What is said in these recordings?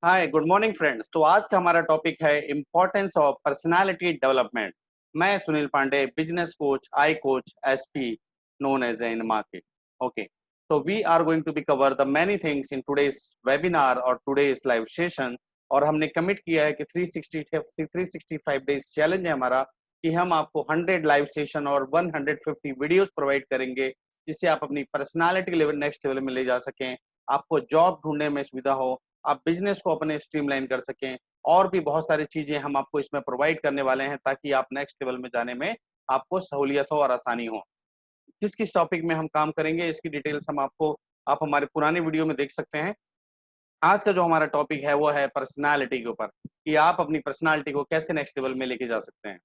Hi good morning friends. तो आज का हमारा टॉपिक है इम्पोर्टेंस ऑफ पर्सनालिटी डेवलपमेंट। मैं Sunil Pandey, business coach, I coach, SP, known as in market. Okay, तो we are going to be cover the many things in today's webinar और today's live session. और हमने कमिट किया है कि 365 days challenge है हमारा कि हम आपको 100 लाइव सेशन और 150 वीडियोस प्रोवाइड करेंगे, जिससे आप अपनी पर्सनालिटी लेवल नेक्स्ट लेवल में ले जा सकें, आपको जॉब ढूंढने में सुविधा हो, आप बिजनेस को अपने स्ट्रीमलाइन कर सकें, और भी बहुत सारी चीजें हम आपको इसमें प्रोवाइड करने वाले हैं ताकि आप नेक्स्ट लेवल में जाने में आपको सहूलियत हो और आसानी हो। किस किस टॉपिक में हम काम करेंगे इसकी डिटेल्स आप हमारे पुराने वीडियो में देख सकते हैं। आज का जो हमारा टॉपिक है वो है पर्सनालिटी के ऊपर, कि आप अपनी पर्सनालिटी को कैसे नेक्स्ट लेवल में लेके जा सकते हैं।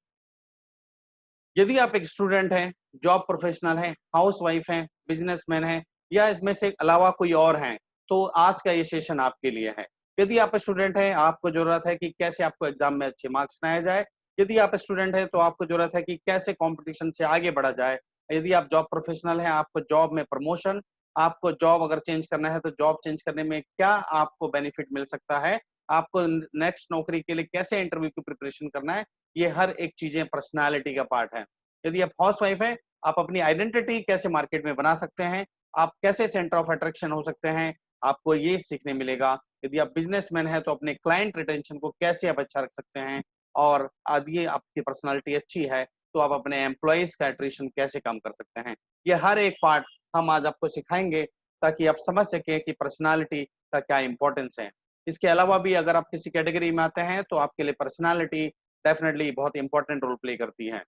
यदि आप एक स्टूडेंट हैं, जॉब प्रोफेशनल हैं, हाउस वाइफ हैं, बिजनेसमैन हैं, या इसमें से अलावा कोई और हैं, तो आज का ये सेशन आपके लिए है। यदि आप स्टूडेंट हैं, आपको जरूरत है कि कैसे आपको एग्जाम में अच्छे मार्क्स लाया जाए। यदि आप स्टूडेंट हैं तो आपको जरूरत है कि कैसे कंपटीशन से आगे बढ़ा जाए। यदि आप जॉब प्रोफेशनल हैं, आपको जॉब में प्रमोशन, आपको जॉब अगर चेंज करना है तो जॉब चेंज करने में क्या आपको बेनिफिट मिल सकता है, आपको नेक्स्ट नौकरी के लिए कैसे इंटरव्यू की प्रिपरेशन करना है, ये हर एक चीजें पर्सनालिटी का पार्ट है। यदि आप हाउस वाइफ हैं, आप अपनी आइडेंटिटी कैसे मार्केट में बना सकते हैं, आप कैसे सेंटर ऑफ अट्रैक्शन हो सकते हैं, आपको ये सीखने मिलेगा। यदि आप बिजनेसमैन हैं तो अपने क्लाइंट रिटेंशन को कैसे आप अच्छा रख सकते हैं, और यदि आपकी पर्सनालिटी अच्छी है तो आप अपने एम्प्लॉयज का एट्रिशन कैसे कम कर सकते हैं। ये हर एक पार्ट हम आज आपको सिखाएंगे ताकि आप समझ सकें कि पर्सनालिटी का क्या इंपॉर्टेंस है। इसके अलावा भी अगर आप किसी कैटेगरी में आते हैं तो आपके लिए पर्सनालिटी डेफिनेटली बहुत इंपॉर्टेंट रोल प्ले करती है।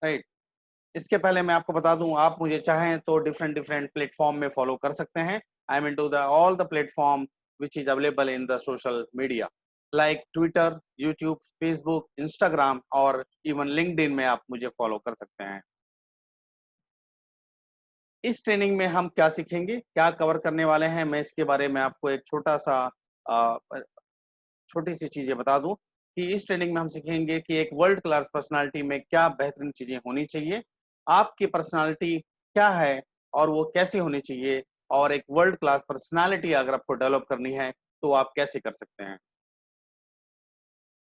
राइट। इसके पहले मैं आपको बता दूं, आप मुझे चाहें तो डिफरेंट डिफरेंट प्लेटफॉर्म में फॉलो कर सकते हैं। I am into the all the platform which is available in the social media, like Twitter, YouTube, Facebook, Instagram, और इवन लिंक्डइन में आप मुझे फॉलो कर सकते हैं। इस ट्रेनिंग में हम क्या सीखेंगे, क्या कवर करने वाले हैं, मैं इसके बारे में आपको एक अ, छोटी सी चीजें बता दूं कि इस ट्रेनिंग में हम सीखेंगे कि एक वर्ल्ड क्लास पर्सनालिटी में क्या बेहतरीन चीजें होनी चाहिए, आपकी पर्सनालिटी क्या है और वो कैसी होनी चाहिए, और एक वर्ल्ड क्लास पर्सनालिटी अगर आपको डेवलप करनी है तो आप कैसे कर सकते हैं।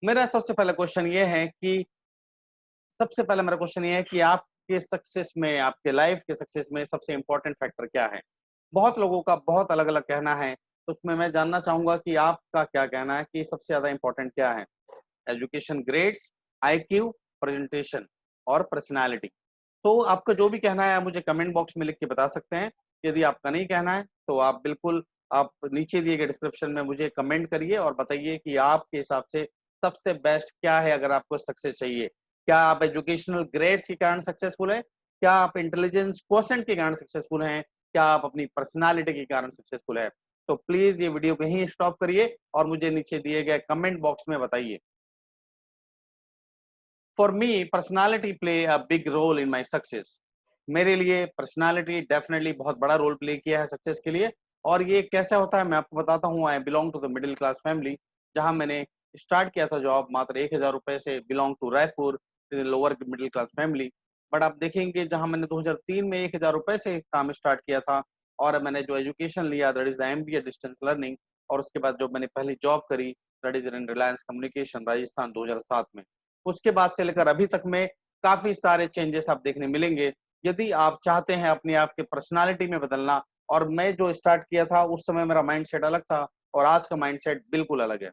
मेरा सबसे पहला क्वेश्चन ये है कि सबसे पहला मेरा क्वेश्चन ये है कि आपके सक्सेस में, आपके लाइफ के सक्सेस में सबसे इंपॉर्टेंट फैक्टर क्या है। बहुत लोगों का बहुत अलग अलग कहना है, तो उसमें मैं जानना चाहूंगा कि आपका क्या कहना है कि सबसे ज्यादा इंपॉर्टेंट क्या है। एजुकेशन, ग्रेड्स, आईक्यू, प्रेजेंटेशन, और पर्सनालिटी। तो आपका जो भी कहना है आप मुझे कमेंट बॉक्स में लिख के बता सकते हैं। यदि आपका नहीं कहना है तो आप बिल्कुल आप नीचे दिए गए डिस्क्रिप्शन में मुझे कमेंट करिए और बताइए कि आपके हिसाब से सबसे बेस्ट क्या है अगर आपको सक्सेस चाहिए। क्या आप एजुकेशनल ग्रेड्स के कारण सक्सेसफुल हैं, क्या आप इंटेलिजेंस क्वोशेंट के कारण सक्सेसफुल हैं, क्या आप अपनी पर्सनालिटी के कारण सक्सेसफुल है। तो प्लीज ये वीडियो कहीं स्टॉप करिए और मुझे नीचे दिए गए कमेंट बॉक्स में बताइए। For me personality play a big role in my success. मेरे लिए पर्सनालिटी डेफिनेटली बहुत बड़ा रोल प्ले किया है सक्सेस के लिए। और ये कैसा होता है मैं आपको बताता हूँ। I belong to the middle class family, जहाँ मैंने स्टार्ट किया था जॉब मात्र 1,000 रुपए से। Belong to Raipur, lower middle class family. But आप देखेंगे जहाँ मैंने 2003 में 1,000 रुपए से काम स्टार्ट किया था, और मैंने जो एजुकेशन लिया that is the MBA distance learning, और उसके बाद जो मैंने पहली जॉब करी that is in Reliance communication Rajasthan 2007 में। उसके बाद से लेकर अभी तक में काफी सारे चेंजेस आप देखने मिलेंगे। यदि आप चाहते हैं अपने आप के पर्सनालिटी में बदलना, और मैं जो स्टार्ट किया था उस समय मेरा माइंडसेट अलग था और आज का माइंडसेट बिल्कुल अलग है।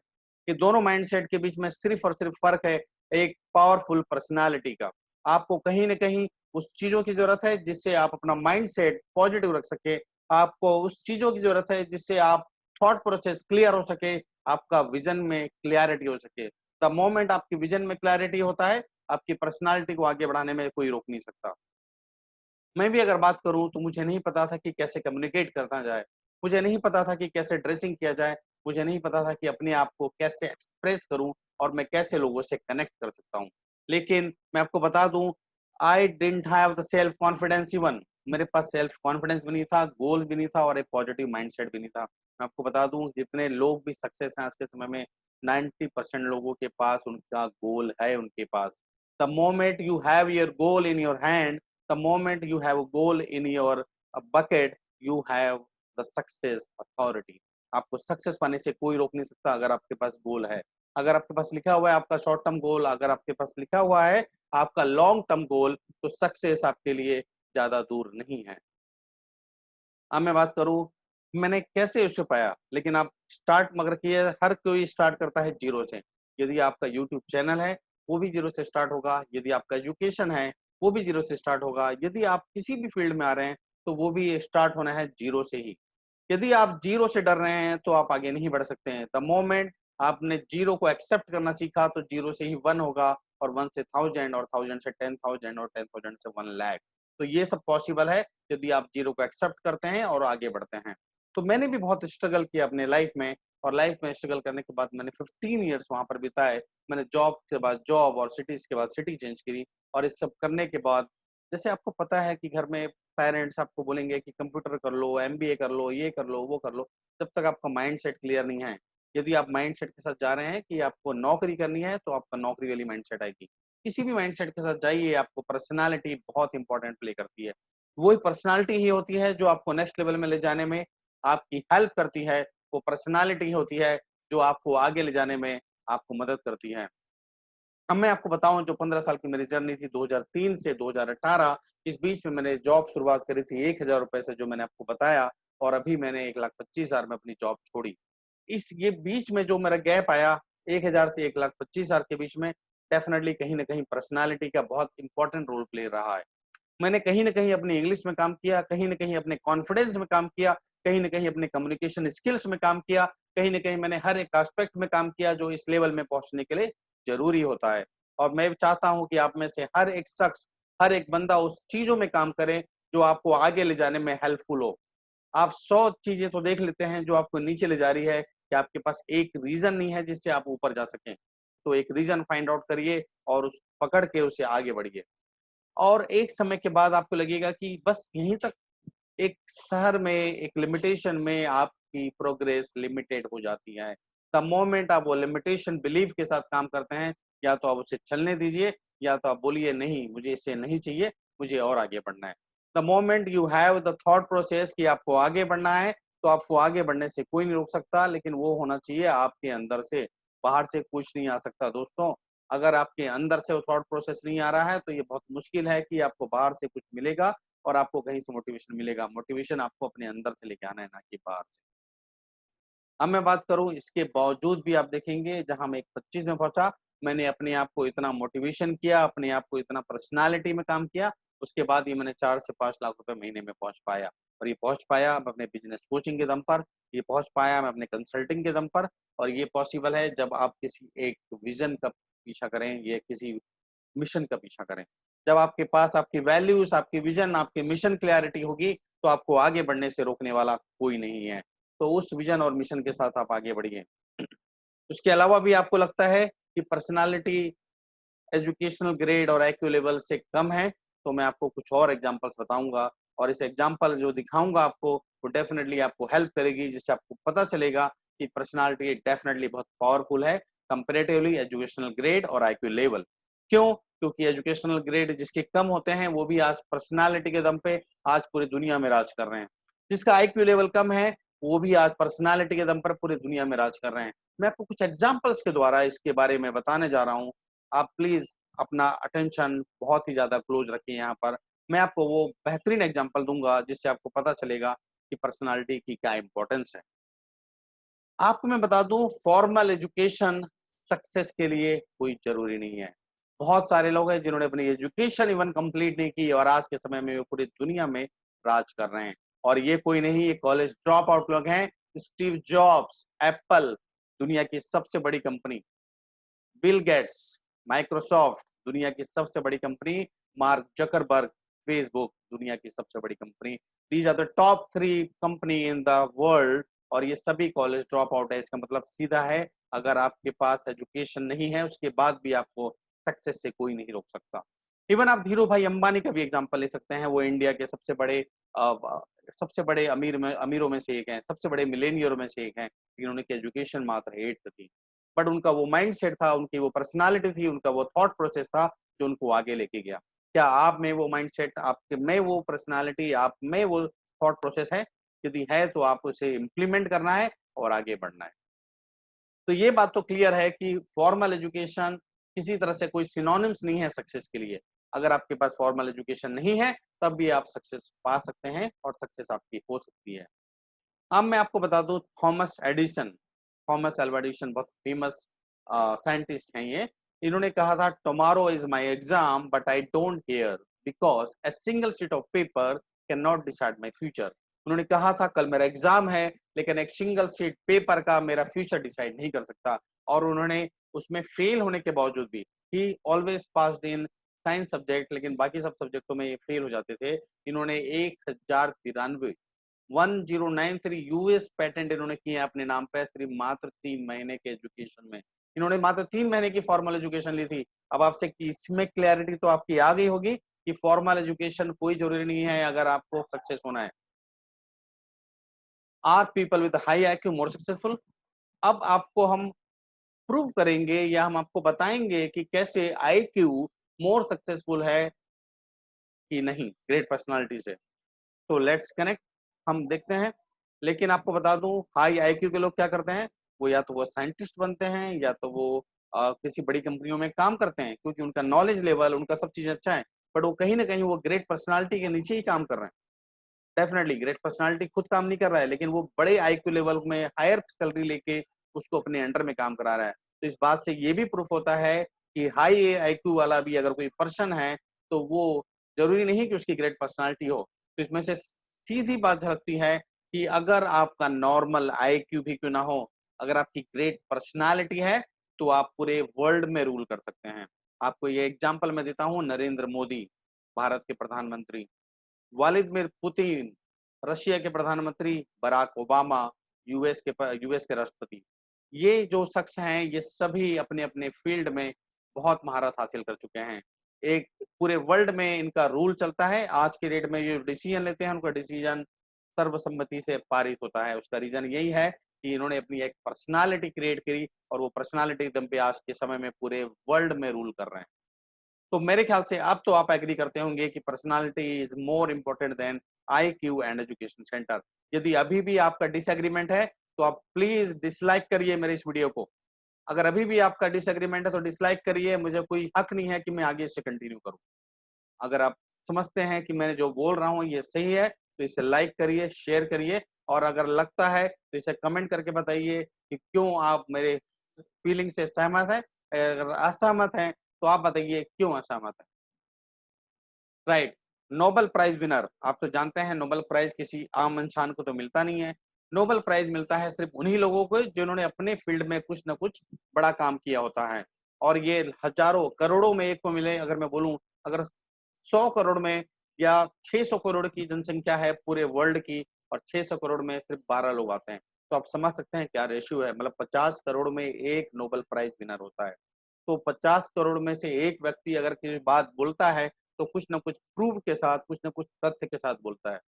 कि दोनों माइंडसेट के बीच में सिर्फ और सिर्फ फर्क है एक पावरफुल पर्सनालिटी का। आपको कहीं ना कहीं उस चीजों की जरूरत है जिससे आप अपना माइंडसेट पॉजिटिव रख सके। आपको उस चीजों की जरूरत है जिससे आप थॉट प्रोसेस क्लियर हो सके, आपका विजन में क्लियरिटी हो सके। द मोमेंट आपकी विजन में क्लैरिटी होता है, आपकी पर्सनालिटी को आगे बढ़ाने में कोई रोक नहीं सकता। मैं भी अगर बात करूं तो मुझे नहीं पता था कि कैसे कम्युनिकेट करना जाए, मुझे नहीं पता था कि कैसे ड्रेसिंग किया जाए, मुझे नहीं पता था कि अपने आप को कैसे एक्सप्रेस करूं और मैं कैसे लोगों से कनेक्ट कर सकता हूं। लेकिन मैं आपको बता दूं, I didn't have the self confidence even. मेरे पास सेल्फ कॉन्फिडेंस भी नहीं था, गोल भी नहीं था, और एक पॉजिटिव माइंडसेट भी नहीं था। मैं आपको बता दूं जितने लोग भी सक्सेस हैं आज के समय में, 90% लोगों के पास उनका गोल है उनके पास। The moment you have your goal in your hand, the moment you have a goal in your bucket, you have the success authority. आपको सक्सेस पाने से कोई रोक नहीं सकता अगर आपके पास गोल है। अगर आपके पास लिखा हुआ है आपका शॉर्ट टर्म गोल, अगर आपके पास लिखा हुआ है आपका लॉन्ग टर्म गोल, तो सक्सेस आपके लिए ज्यादा दूर नहीं है। अब मैं बात करूं मैंने कैसे उसे पाया, लेकिन आप स्टार्ट मगर किए, हर कोई स्टार्ट करता है जीरो से। यदि आपका यूट्यूब चैनल है वो भी जीरो से स्टार्ट होगा, यदि आपका एजुकेशन है वो भी जीरो से स्टार्ट होगा, यदि आप किसी भी फील्ड में आ रहे हैं तो वो भी स्टार्ट होना है जीरो से ही। यदि आप जीरो से डर रहे हैं तो आप आगे नहीं बढ़ सकते हैं। द मोमेंट आपने जीरो को एक्सेप्ट करना सीखा तो जीरो से ही वन होगा, और वन से थाउजेंड, और थाउजेंड से 10,000, और 10,000 से 1 लाख। तो ये सब पॉसिबल है यदि आप जीरो को एक्सेप्ट करते हैं और आगे बढ़ते हैं। तो मैंने भी बहुत स्ट्रगल किया अपने लाइफ में, और लाइफ में स्ट्रगल करने के बाद मैंने 15 ईयर्स वहां पर बिताए। मैंने जॉब के बाद जॉब और सिटीज के बाद सिटी चेंज करी। और इस सब करने के बाद, जैसे आपको पता है कि घर में पेरेंट्स आपको बोलेंगे कि कंप्यूटर कर लो, एमबीए कर लो, ये कर लो, वो कर लो, जब तक आपका माइंड सेट क्लियर नहीं है। यदि आप माइंड सेट के साथ जा रहे हैं कि आपको नौकरी करनी है तो आपका नौकरी वाली माइंड सेट आएगी। किसी भी माइंड सेट के साथ जाइए, आपको पर्सनालिटी बहुत इंपॉर्टेंट प्ले करती है। वही पर्सनालिटी ही होती है जो आपको नेक्स्ट लेवल में ले जाने में आपकी हेल्प करती है। वो पर्सनालिटी ही होती है जो आपको आगे ले जाने में आपको मदद करती है। अब मैं आपको बताऊं, जो 15 साल की मेरी जर्नी थी 2003 से 2018, इस बीच में मैंने जॉब शुरुआत करी थी 1,000 रुपए से, जो मैंने आपको बताया, और अभी मैंने 1,25,000 में अपनी जॉब छोड़ी। इस ये बीच में जो मेरा गैप आया 1,000 से 1,25,000 के बीच में, डेफिनेटली कहीं ना कहीं पर्सनालिटी का बहुत इंपॉर्टेंट रोल प्ले रहा है। मैंने कहीं न कहीं अपनी इंग्लिश में काम किया, कहीं न कहीं अपने कॉन्फिडेंस में काम किया, कहीं न कहीं अपने कम्युनिकेशन स्किल्स में काम किया, कहीं न कहीं मैंने हर एक एस्पेक्ट में काम किया जो इस लेवल में पहुँचने के लिए ज़रूरी होता है। और मैं चाहता हूँ कि आप में से हर एक शख्स, हर एक बंदा उस चीज़ों में काम करे जो आपको आगे ले जाने में हेल्पफुल हो। आप 100 चीज़ें तो देख लेते हैं जो आपको नीचे ले जा रही है, कि आपके पास एक रीज़न नहीं है जिससे आप ऊपर जा सकें। तो एक रीज़न फाइंड आउट करिए और उस पकड़ के उसे आगे बढ़िए। और एक समय के बाद आपको लगेगा कि बस यहीं तक, एक शहर में, एक लिमिटेशन में आपकी प्रोग्रेस लिमिटेड हो जाती है। द मोमेंट आप वो लिमिटेशन बिलीफ के साथ काम करते हैं, या तो आप उसे चलने दीजिए, या तो आप बोलिए नहीं मुझे इसे नहीं चाहिए, मुझे और आगे बढ़ना है। The moment you have the thought process कि आपको आगे बढ़ना है, तो आपको आगे बढ़ने से कोई नहीं रोक सकता, लेकिन वो होना चाहिए आपके अंदर से। बाहर से कुछ नहीं आ सकता दोस्तों। अगर आपके अंदर से वो थॉट प्रोसेस नहीं आ रहा है तो ये बहुत मुश्किल है कि आपको बाहर से कुछ मिलेगा और आपको कहीं से मोटिवेशन मिलेगा। मोटिवेशन आपको अपने अंदर से लेके आना है, ना कि बाहर से। अब मैं बात करूं, इसके बावजूद भी आप देखेंगे जहां मैं 25 में पहुंचा, मैंने अपने आप को इतना मोटिवेशन किया, अपने आप को इतना पर्सनालिटी में काम किया, उसके बाद ही मैंने 4 से 5 लाख रुपए महीने में पहुंच पाया। और ये पहुंच पाया मैं अपने बिजनेस कोचिंग के दम पर, ये पहुंच पाया मैं अपने कंसल्टिंग के दम पर। और ये पॉसिबल है जब आप किसी एक विजन का पीछा करें, या किसी मिशन का पीछा करें। जब आपके पास आपकी वैल्यूज, आपकी विजन, आपकी मिशन क्लैरिटी होगी, तो आपको आगे बढ़ने से रोकने वाला कोई नहीं है। तो उस विजन और मिशन के साथ आप आगे बढ़िए। उसके अलावा भी आपको लगता है कि पर्सनालिटी एजुकेशनल ग्रेड और IQ लेवल से कम है, तो मैं आपको कुछ और एग्जांपल्स बताऊंगा, और इस एग्जांपल जो दिखाऊंगा आपको, वो डेफिनेटली आपको हेल्प करेगी, जिससे आपको पता चलेगा कि पर्सनालिटी डेफिनेटली बहुत पावरफुल है कंपैरेटिवली एजुकेशनल ग्रेड और IQ लेवल। क्यों? क्योंकि एजुकेशनल ग्रेड जिसके कम होते हैं वो भी आज पर्सनालिटी के दम पे आज पूरी दुनिया में राज कर रहे हैं। जिसका IQ लेवल कम है वो भी आज पर्सनालिटी के दम पर पूरी दुनिया में राज कर रहे हैं। मैं आपको कुछ एग्जांपल्स के द्वारा इसके बारे में बताने जा रहा हूँ। आप प्लीज अपना अटेंशन बहुत ही ज्यादा क्लोज रखिए यहाँ पर। मैं आपको वो बेहतरीन एग्जांपल दूंगा जिससे आपको पता चलेगा कि पर्सनालिटी की क्या इंपॉर्टेंस है। आपको मैं बता दूं, फॉर्मल एजुकेशन सक्सेस के लिए कोई जरूरी नहीं है। बहुत सारे लोग हैं जिन्होंने अपनी एजुकेशन इवन कंप्लीट नहीं की और आज के समय में वो पूरी दुनिया में राज कर रहे हैं। और ये कोई नहीं, ये कॉलेज ड्रॉप आउट लोग हैं। स्टीव जॉब्स, एप्पल, दुनिया की सबसे बड़ी कंपनी, बिल गेट्स, माइक्रोसॉफ्ट, दुनिया की सबसे बड़ी कंपनी, मार्क जकरबर्ग, फेसबुक, दुनिया की सबसे बड़ी company. These are the top 3 company in the world. और ये सभी कॉलेज ड्रॉप आउट है। इसका मतलब सीधा है, अगर आपके पास एजुकेशन नहीं है उसके बाद भी आपको सक्सेस से कोई नहीं रोक सकता। इवन आप धीरू भाई अंबानी का भी एग्जांपल ले सकते हैं। वो इंडिया के सबसे बड़े अमीरों में से एक हैं, सबसे बड़े मिलेनियरों में से एक हैं, लेकिन उनकी एजुकेशन मात्र 8 थी। बट उनका वो माइंड सेट था, उनकी वो पर्सनालिटी थी, उनका वो थॉट प्रोसेस था जो उनको आगे लेके गया। क्या आप में वो माइंड सेट, आपके में वो पर्सनालिटी, आप में वो थॉट प्रोसेस है? यदि है तो आप उसे इम्प्लीमेंट करना है और आगे बढ़ना है। तो ये बात तो क्लियर है कि फॉर्मल एजुकेशन किसी तरह से कोई सिनोनिम्स नहीं है सक्सेस के लिए। अगर आपके पास फॉर्मल एजुकेशन नहीं है तब भी आप सक्सेस पा सकते हैं और सक्सेस आपकी हो सकती है। अब मैं आपको बता दूं, Thomas Edison, Thomas Alva Edison बहुत फेमस साइंटिस्ट हैं ये। इन्होंने कहा था, tomorrow is my exam but I don't care because a single sheet of paper can not decide my future. उन्होंने कहा था कल मेरा एग्जाम है लेकिन एक सिंगल शीट पेपर का मेरा फ्यूचर डिसाइड नहीं कर सकता। और उन्होंने उसमें फेल होने के बावजूद भी ही always passed in science subject, लेकिन बाकी सब सब्जेक्टों में ये फेल हो जाते थे। इन्होंने 1093 यूएस पेटेंट इन्होंने किए अपने नाम पे सिर्फ मात्र 3 महीने के एजुकेशन में। इन्होंने मात्र 3 महीने की फॉर्मल एजुकेशन ली थी। अब आपसे इसमें क्लैरिटी तो आपकी आ गई होगी कि फॉर्मल एजुकेशन कोई जरूरी नहीं है अगर आपको सक्सेस होना है। Are people with high IQ more successful? अब आपको हम प्रूव करेंगे या हम आपको बताएंगे कि कैसे आईक्यू मोर सक्सेसफुल है कि नहीं ग्रेट पर्सनालिटी से। तो लेट्स कनेक्ट, हम देखते हैं। लेकिन आपको बता दूं, हाई आईक्यू के लोग क्या करते हैं, वो या तो वो साइंटिस्ट बनते हैं या तो वो किसी बड़ी कंपनियों में काम करते हैं क्योंकि उनका नॉलेज लेवल, उनका सब चीज अच्छा है। बट वो कहीं ना कहीं वो ग्रेट पर्सनालिटी के नीचे ही काम कर रहे हैं। डेफिनेटली ग्रेट पर्सनालिटी खुद काम नहीं कर रहा है लेकिन वो बड़े आईक्यू लेवल में हायर सैलरी लेके उसको अपने अंडर में काम करा रहा है। तो इस बात से ये भी प्रूफ होता है कि हाई आईक्यू वाला भी अगर कोई पर्सन है तो वो जरूरी नहीं कि उसकी ग्रेट पर्सनालिटी हो। तो इसमें से सीधी बात झलकती है कि अगर आपका नॉर्मल आईक्यू भी क्यों ना हो, अगर आपकी ग्रेट पर्सनालिटी है तो आप पूरे वर्ल्ड में रूल कर सकते हैं। आपको ये एग्जांपल मैं देता हूँ, नरेंद्र मोदी भारत के प्रधानमंत्री, व्लादिमीर पुतिन रशिया के प्रधानमंत्री, बराक ओबामा यूएस के राष्ट्रपति। ये जो शख्स हैं ये सभी अपने अपने फील्ड में बहुत महारत हासिल कर चुके हैं। एक पूरे वर्ल्ड में इनका रूल चलता है। आज के डेट में जो डिसीजन लेते हैं उनका डिसीजन सर्वसम्मति से पारित होता है। उसका रीजन यही है कि इन्होंने अपनी एक पर्सनालिटी क्रिएट करी और वो पर्सनालिटी दम पे आज के समय में पूरे वर्ल्ड में रूल कर रहे हैं। तो मेरे ख्याल से अब तो आप एग्री करते होंगे कि personality is more important then IQ and education centre. यदि अभी भी आपका डिसएग्रीमेंट है तो आप प्लीज डिसलाइक करिए मेरे इस वीडियो को। अगर अभी भी आपका डिसएग्रीमेंट है तो डिसलाइक करिए, मुझे कोई हक नहीं है कि मैं आगे इससे कंटिन्यू करूं। अगर आप समझते हैं कि मैं जो बोल रहा हूं ये सही है तो इसे लाइक करिए, शेयर करिए। और अगर लगता है तो इसे कमेंट करके बताइए कि क्यों आप मेरे फीलिंग से सहमत हैं। अगर असहमत हैं तो आप बताइए क्यों असहमत है। राइट, नोबेल प्राइज विनर, आप तो जानते हैं नोबेल प्राइज किसी आम इंसान को तो मिलता नहीं है। नोबेल प्राइज मिलता है सिर्फ उन्हीं लोगों को जिन्होंने अपने फील्ड में कुछ ना कुछ बड़ा काम किया होता है। और ये हजारों करोड़ों में एक को मिले, अगर मैं बोलूं, अगर 100 करोड़ में या 600 करोड़ की जनसंख्या है पूरे वर्ल्ड की और 600 करोड़ में सिर्फ 12 लोग आते हैं, तो आप समझ सकते हैं क्या रेशियो है। मतलब 50 करोड़ में एक नोबेल प्राइज विनर होता है। तो 50 करोड़ में से एक व्यक्ति अगर किसी बात बोलता है तो कुछ ना कुछ प्रूफ के साथ, कुछ ना कुछ तथ्य के साथ बोलता है।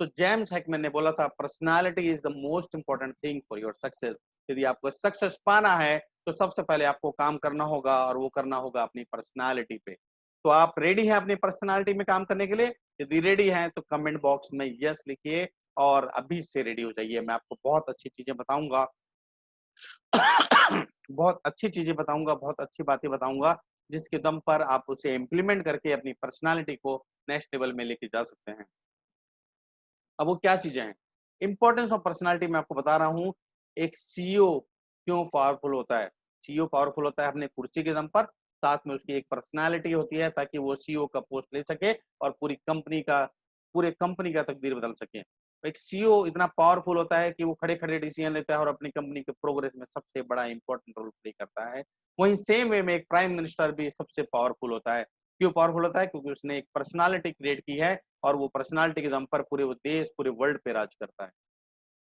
तो जेम्स हैकमैन ने बोला था, personality is the most important thing for your success. यदि आपको सक्सेस पाना है तो सबसे पहले आपको काम करना होगा और वो करना होगा अपनी पर्सनालिटी पे। तो आप रेडी हैं अपनी पर्सनालिटी में काम करने के लिए? यदि रेडी हैं तो कमेंट बॉक्स में यस लिखिए और अभी से रेडी हो जाइए। मैं आपको बहुत अच्छी चीजें बताऊंगा बहुत अच्छी चीजें बताऊंगा, बहुत अच्छी बातें बताऊंगा जिसके दम पर आप उसे इम्प्लीमेंट करके अपनी पर्सनालिटी को नेक्स्ट लेवल में लेके जा सकते हैं। अब वो क्या चीजें हैं? इंपॉर्टेंस ऑफ पर्सनालिटी मैं आपको बता रहा हूँ। एक सीईओ क्यों पावरफुल होता है? सीईओ पावरफुल होता है अपने कुर्सी के दम पर, साथ में उसकी एक पर्सनालिटी होती है ताकि वो सीईओ का पोस्ट ले सके और पूरे कंपनी का तकदीर बदल सके। एक सीईओ इतना पावरफुल होता है कि वो खड़े खड़े डिसीजन लेता है और अपनी कंपनी के प्रोग्रेस में सबसे बड़ा इंपॉर्टेंट रोल प्ले करता है। वहीं सेम वे में एक प्राइम मिनिस्टर भी सबसे पावरफुल होता है। क्यों पावरफुल होता है? क्योंकि उसने एक पर्सनालिटी क्रिएट की है और वो पर्सनालिटी के दम पर पूरे वो देश, पूरे वर्ल्ड पे राज करता है।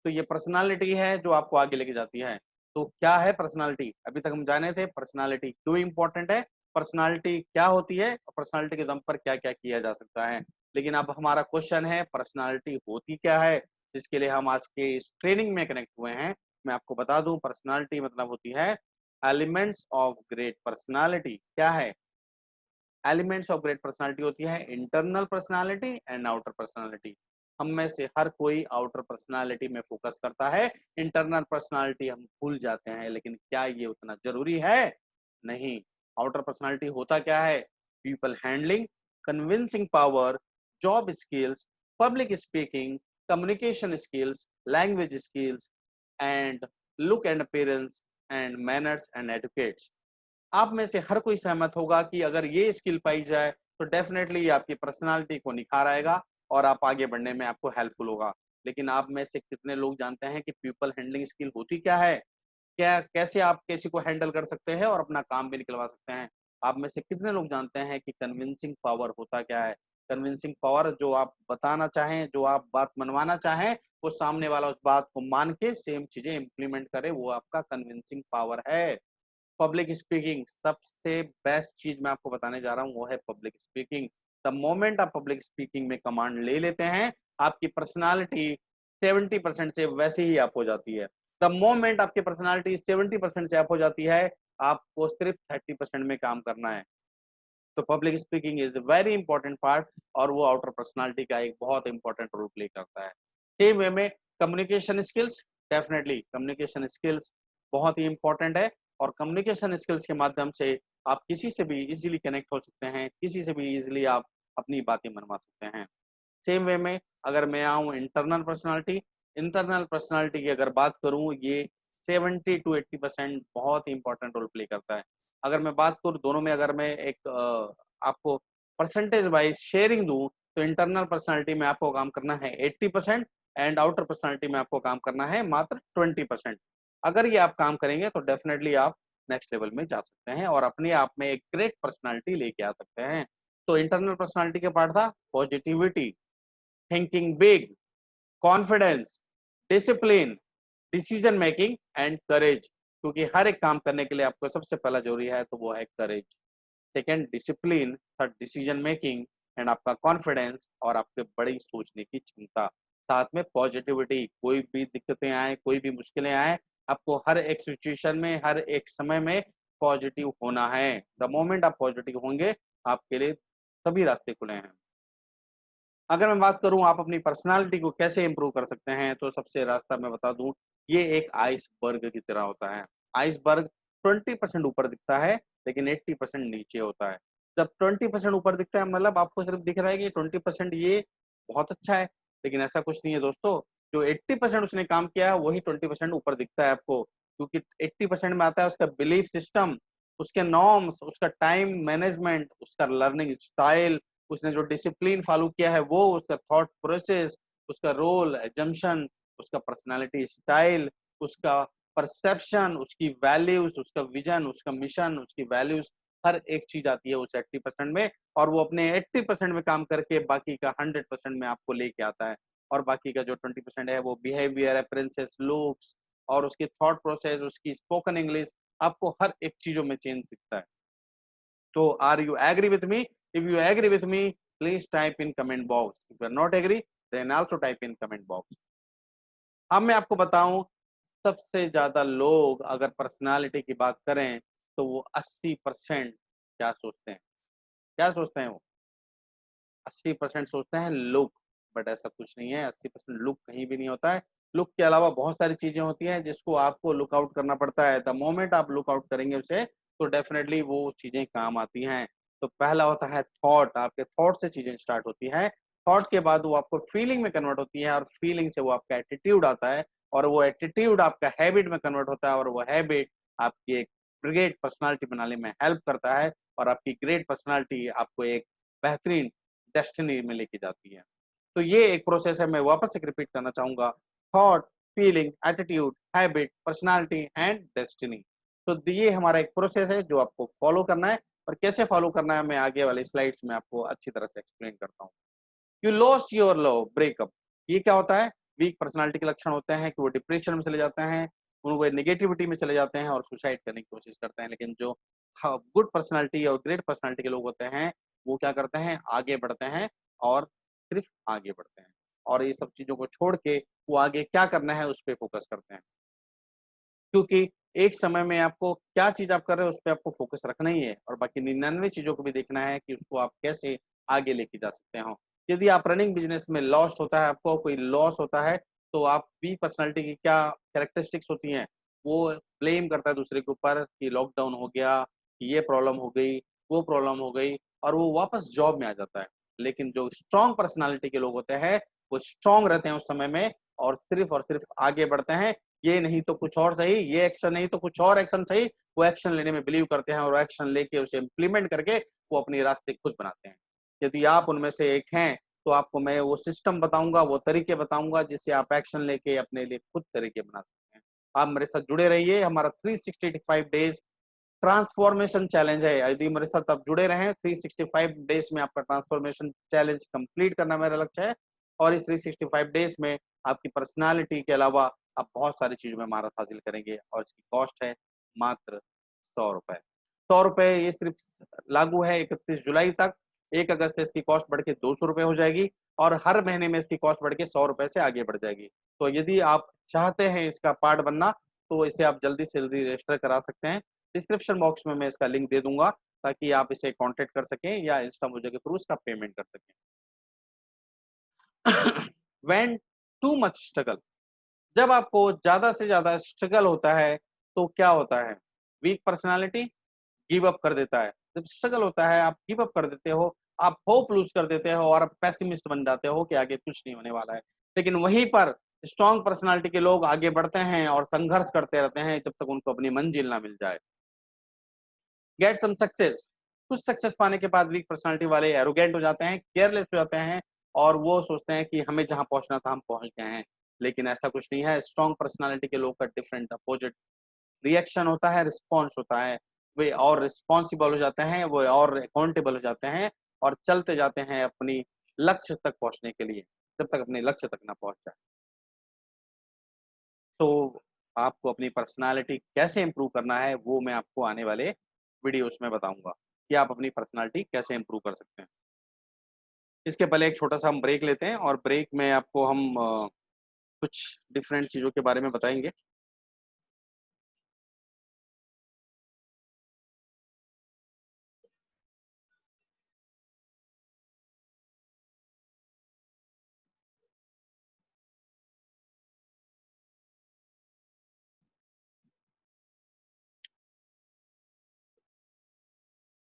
तो ये पर्सनालिटी है जो आपको आगे लेके जाती है। तो क्या है पर्सनालिटी? अभी तक हम जाने थे पर्सनालिटी क्यों इंपॉर्टेंट है, पर्सनालिटी क्या होती है और पर्सनालिटी के दम पर क्या क्या किया जा सकता है। लेकिन अब हमारा क्वेश्चन है, पर्सनालिटी होती क्या है, जिसके लिए हम आज के इस ट्रेनिंग में कनेक्ट हुए हैं। मैं आपको बता दूं, पर्सनालिटी मतलब होती है एलिमेंट्स ऑफ ग्रेट पर्सनालिटी। क्या है? एलिमेंट्स ऑफ ग्रेट पर्सनालिटी होती है internal personality and outer personality. हम में से हर कोई आउटर पर्सनालिटी में फोकस करता है, इंटरनल पर्सनालिटी हम भूल जाते हैं। लेकिन क्या ये उतना जरूरी है? नहीं। आउटर पर्सनालिटी होता क्या है? People handling, convincing power, job skills, public speaking, communication skills, language skills and look and appearance and manners and etiquettes. आप में से हर कोई सहमत होगा कि अगर ये स्किल पाई जाए तो डेफिनेटली आपकी पर्सनालिटी को निखार आएगा और आप आगे बढ़ने में आपको हेल्पफुल होगा। लेकिन आप में से कितने लोग जानते हैं कि पीपल हैंडलिंग स्किल होती क्या है? क्या कैसे आप किसी को हैंडल कर सकते हैं और अपना काम भी निकलवा सकते हैं? आप में से कितने लोग जानते हैं कि कन्विंसिंग पावर होता क्या है? कन्विंसिंग पावर, जो आप बताना चाहें, जो आप बात मनवाना चाहें, वो सामने वाला उस बात को मान के सेम चीजें इंप्लीमेंट करे, वो आपका कन्विंसिंग पावर है। पब्लिक स्पीकिंग, सबसे बेस्ट चीज मैं आपको बताने जा रहा हूँ वो है पब्लिक स्पीकिंग। द मोमेंट आप पब्लिक स्पीकिंग में कमांड ले लेते हैं, आपकी पर्सनालिटी 70% से वैसे ही अप हो जाती है। द मोमेंट आपकी पर्सनालिटी 70% से अप हो जाती है, आपको सिर्फ 30% में काम करना है। तो public speaking is very important part और वो आउटर पर्सनालिटी का एक बहुत इंपॉर्टेंट रोल प्ले करता है। सेम वे में communication skills, definitely communication skills बहुत ही इंपॉर्टेंट है और कम्युनिकेशन स्किल्स के माध्यम से आप किसी से भी इजीली कनेक्ट हो सकते हैं, किसी से भी इजीली आप अपनी बातें मनवा सकते हैं। सेम वे में अगर मैं आऊँ इंटरनल पर्सनालिटी, इंटरनल पर्सनालिटी की अगर बात करूँ, ये 70 to 80% बहुत ही इंपॉर्टेंट रोल प्ले करता है। अगर मैं बात करूँ दोनों में, अगर मैं एक आपको परसेंटेज वाइज शेयरिंग दूँ, तो इंटरनल पर्सनालिटी में आपको काम करना है 80% एंड आउटर पर्सनालिटी में आपको काम करना है मात्र 20%। अगर ये आप काम करेंगे तो डेफिनेटली आप नेक्स्ट लेवल में जा सकते हैं और अपने आप में एक ग्रेट पर्सनालिटी लेके आ सकते हैं। तो इंटरनल पर्सनालिटी का पार्ट था positivity, thinking big, confidence, discipline, decision making and courage. क्योंकि हर एक काम करने के लिए आपको सबसे पहला जरूरी है तो वो है courage. Second discipline, third decision making and आपका कॉन्फिडेंस और आपके बड़ी सोचने की क्षमता। साथ में पॉजिटिविटी, कोई भी दिक्कतें आए, कोई भी मुश्किलें आए, आपको हर एक सिचुएशन में, हर एक समय में पॉजिटिव होना है। द मोमेंट आप पॉजिटिव होंगे, आपके लिए सभी रास्ते खुले हैं। अगर मैं बात करूं आप अपनी पर्सनालिटी को कैसे इंप्रूव कर सकते हैं, तो सबसे रास्ता मैं बता दूं, ये एक आइसबर्ग की तरह होता है। आइसबर्ग 20% ऊपर दिखता है लेकिन 80% नीचे होता है। जब 20% ऊपर दिखता है मतलब आपको सिर्फ दिख रहा है कि 20% ये बहुत अच्छा है, लेकिन ऐसा कुछ नहीं है दोस्तों। जो 80% उसने काम किया है वही 20% ऊपर दिखता है आपको, क्योंकि 80% में आता है उसका बिलीफ सिस्टम, उसके नॉर्म्स, उसका टाइम मैनेजमेंट, उसका लर्निंग स्टाइल, उसने जो डिसिप्लिन फॉलो किया है वो, उसका थॉट प्रोसेस, उसका रोल एजम्पशन, उसका पर्सनालिटी स्टाइल, उसका परसेप्शन, उसकी वैल्यूज, उसका विजन, उसका मिशन, उसकी वैल्यूज, हर एक चीज आती है उस 80% में। और वो अपने 80% में काम करके बाकी का 100% में आपको लेके आता है। और बाकी का जो 20% है वो बिहेवियर, अपेरेंसेस, लुक्स और उसकी थॉट प्रोसेस, उसकी स्पोकन इंग्लिश, आपको हर एक चीजों में चेंज दिखता है। So are you agree with me? If you agree with me, please type in comment box. If you are not agree, then also type in comment box. अब मैं आपको बताऊं, सबसे ज्यादा लोग अगर पर्सनालिटी की बात करें तो वो 80% क्या सोचते हैं? क्या सोचते हैं वो? 80% सोचते हैं लुक। बट ऐसा कुछ नहीं है, 80% लुक कहीं भी नहीं होता है। लुक के अलावा बहुत सारी चीजें होती हैं जिसको आपको लुक आउट करना पड़ता है। द मोमेंट आप लुक आउट करेंगे उसे, तो डेफिनेटली वो चीजें काम आती हैं। तो पहला होता है थॉट, आपके थॉट से चीजें स्टार्ट होती हैं। थॉट के बाद वो आपको फीलिंग में कन्वर्ट होती है और फीलिंग से वो आपका एटीट्यूड आता है और वो एटीट्यूड आपका हैबिट में कन्वर्ट होता है और वो हैबिट आपकी एक ग्रेट पर्सनालिटी बनाने में हेल्प करता है और आपकी ग्रेट पर्सनालिटी आपको एक बेहतरीन डेस्टिनी में लेके जाती है। तो ये एक प्रोसेस है, मैं वापस से रिपीट करना चाहूंगा। Thought, feeling, attitude, habit, personality and destiny. तो ये हमारा एक प्रोसेस है जो आपको फॉलो करना है। और कैसे फॉलो करना है मैं आगे वाले स्लाइड्स में आपको अच्छी तरह से एक्सप्लेन करता हूँ। You lost your love, breakup. ये क्या होता है? वीक पर्सनालिटी के लक्षण होते हैं कि वो डिप्रेशन में चले जाते हैं, वो नेगेटिविटी में चले जाते हैं और सुसाइड करने की कोशिश करते हैं। लेकिन जो गुड पर्सनालिटी और ग्रेट पर्सनालिटी के लोग होते हैं, वो क्या करते हैं? आगे बढ़ते हैं और सिर्फ आगे बढ़ते हैं और ये सब चीजों को छोड़ के वो आगे क्या करना है उस पर फोकस करते हैं। क्योंकि एक समय में आपको क्या चीज आप कर रहे हो उस पर आपको फोकस रखना ही है और बाकी 99 चीजों को भी देखना है कि उसको आप कैसे आगे लेके जा सकते हो। यदि आप रनिंग बिजनेस में लॉस होता है, आपको कोई लॉस होता है, तो आप वीक पर्सनालिटी की क्या कैरेक्टरिस्टिक्स होती हैं, वो ब्लेम करता है दूसरे के ऊपर कि लॉकडाउन हो गया, ये प्रॉब्लम हो गई, वो प्रॉब्लम हो गई, और वो वापस जॉब में आ जाता है। लेकिन जो स्ट्रॉन्ग पर्सनालिटी के लोग होते हैं, वो स्ट्रॉन्ग रहते हैं उस समय में, और सिर्फ आगे बढ़ते हैं। ये नहीं तो कुछ और सही, ये एक्शन नहीं तो कुछ और एक्शन सही, वो एक्शन लेने में बिलीव करते हैं और एक्शन लेके उसे इम्प्लीमेंट करके वो अपने रास्ते खुद बनाते हैं। यदि आप उनमें से एक हैं, तो आपको मैं वो सिस्टम बताऊंगा, वो तरीके बताऊंगा, जिससे आप एक्शन लेके अपने लिए खुद तरीके बना सकते हैं। आप मेरे साथ जुड़े रहिए। हमारा 365 डेज ट्रांसफॉर्मेशन चैलेंज है। यदि मेरे साथ आप जुड़े रहें, 365 डेज में आपका ट्रांसफॉर्मेशन चैलेंज कंप्लीट करना मेरा लक्ष्य है। और इस 365 डेज में आपकी पर्सनालिटी के अलावा आप बहुत सारी चीजों में महारत हासिल करेंगे, और इसकी कॉस्ट है मात्र 100 रुपए। 100 रुपए ये सिर्फ लागू है 31 जुलाई तक। 1 अगस्त से इसकी कॉस्ट बढ़ के 200 रुपए हो जाएगी, और हर महीने में इसकी कॉस्ट बढ़ के 100 रुपए से आगे बढ़ जाएगी। तो यदि आप चाहते हैं इसका पार्ट बनना, तो इसे आप जल्दी से जल्दी रजिस्टर करा सकते हैं। डिस्क्रिप्शन बॉक्स में मैं इसका लिंक दे दूंगा, ताकि आप इसे कांटेक्ट कर सकें या इंस्टा मुझे के थ्रू इसका पेमेंट कर सकें। व्हेन टू मच स्ट्रगल, जब आपको ज्यादा से ज्यादा स्ट्रगल होता है, तो क्या होता है? वीक पर्सनालिटी गिव अप कर देता है। जब स्ट्रगल होता है, आप गिव अप कर देते हो, आप होप लूज कर देते हो, और आप पेसिमिस्ट बन जाते हो कि आगे कुछ नहीं होने वाला है। लेकिन वहीं पर स्ट्रॉन्ग पर्सनालिटी के लोग आगे बढ़ते हैं और संघर्ष करते रहते हैं जब तक उनको अपनी मंजिल ना मिल जाए। गेट सम सक्सेस, कुछ सक्सेस पाने के बाद वीक पर्सनालिटी वाले एरोगेंट हो जाते हैं, केयरलेस हो जाते हैं, और वो सोचते हैं कि हमें जहां पहुंचना था हम पहुंच गए हैं। लेकिन ऐसा कुछ नहीं है। स्ट्रॉन्ग पर्सनालिटी के लोग का डिफरेंट अपोजिट रिएक्शन होता है, रिस्पॉन्स होता है। वे और रिस्पॉन्सिबल हो जाते हैं, वो और अकाउंटेबल हो जाते हैं, और चलते जाते हैं अपनी लक्ष्य तक पहुंचने के लिए, जब तक अपने लक्ष्य तक ना पहुंच जाए। तो आपको अपनी पर्सनालिटी कैसे इंप्रूव करना है, वो मैं आपको आने वाले वीडियोस में बताऊंगा कि आप अपनी पर्सनालिटी कैसे इंप्रूव कर सकते हैं। इसके पहले एक छोटा सा हम ब्रेक लेते हैं, और ब्रेक में आपको हम कुछ डिफरेंट चीजों के बारे में बताएंगे।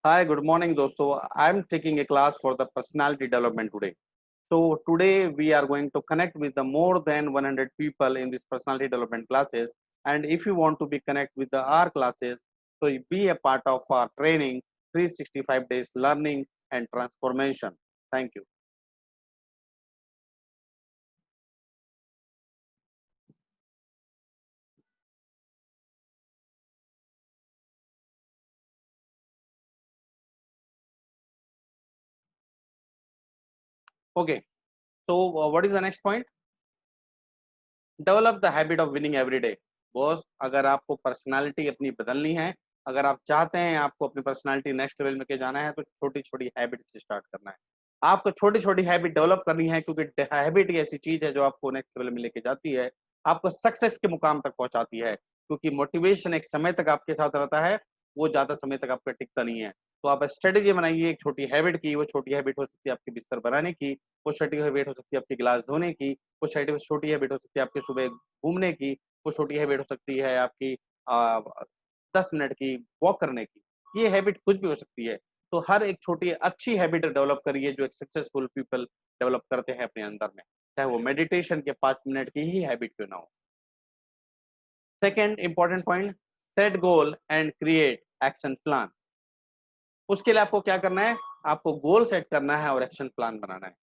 हाय, गुड मॉर्निंग दोस्तों। I am taking a class for the personality development today. So today we are going to connect with the more than 100 people in this personality development classes. And if you want to be connect with the our classes, so you be a part of our training 365 days learning and transformation. Thank you. Okay. So what is the next point? Develop the habit of winning every day. Boss, अगर आपको personality अपनी बदलनी है, अगर आप चाहते हैं आपको अपनी पर्सनालिटी नेक्स्ट लेवल में के जाना है, तो छोटी छोटी हैबिट से स्टार्ट करना है। आपको छोटी छोटी हैबिट डेवलप करनी है, क्योंकि हैबिट ही ऐसी चीज है जो आपको नेक्स्ट लेवल में लेके जाती है, आपको सक्सेस के मुकाम तक पहुंचाती है। क्योंकि मोटिवेशन एक समय तक आपके साथ रहता है, वो ज्यादा समय तक आपका टिकता नहीं है। तो आप स्ट्रेटेजी बनाइए एक छोटी हैबिट की। वो छोटी हैबिट हो सकती है आपके बिस्तर बनाने की, वो छोटी हैबिट हो सकती है आपके गिलास धोने की, वो छोटी हैबिट हो सकती है आपके सुबह घूमने की, वो छोटी हैबिट हो सकती है आपकी 10 मिनट की वॉक करने की। ये हैबिट कुछ भी हो सकती है। तो हर एक छोटी अच्छी हैबिट डेवलप करिए, जो एक सक्सेसफुल पीपल डेवलप करते हैं अपने अंदर में, चाहे वो मेडिटेशन के 5 मिनट की ही हैबिट क्यों ना हो। Second important point, set goal and create action plan. उसके लिए आपको क्या करना है? आपको गोल सेट करना है और एक्शन प्लान बनाना है।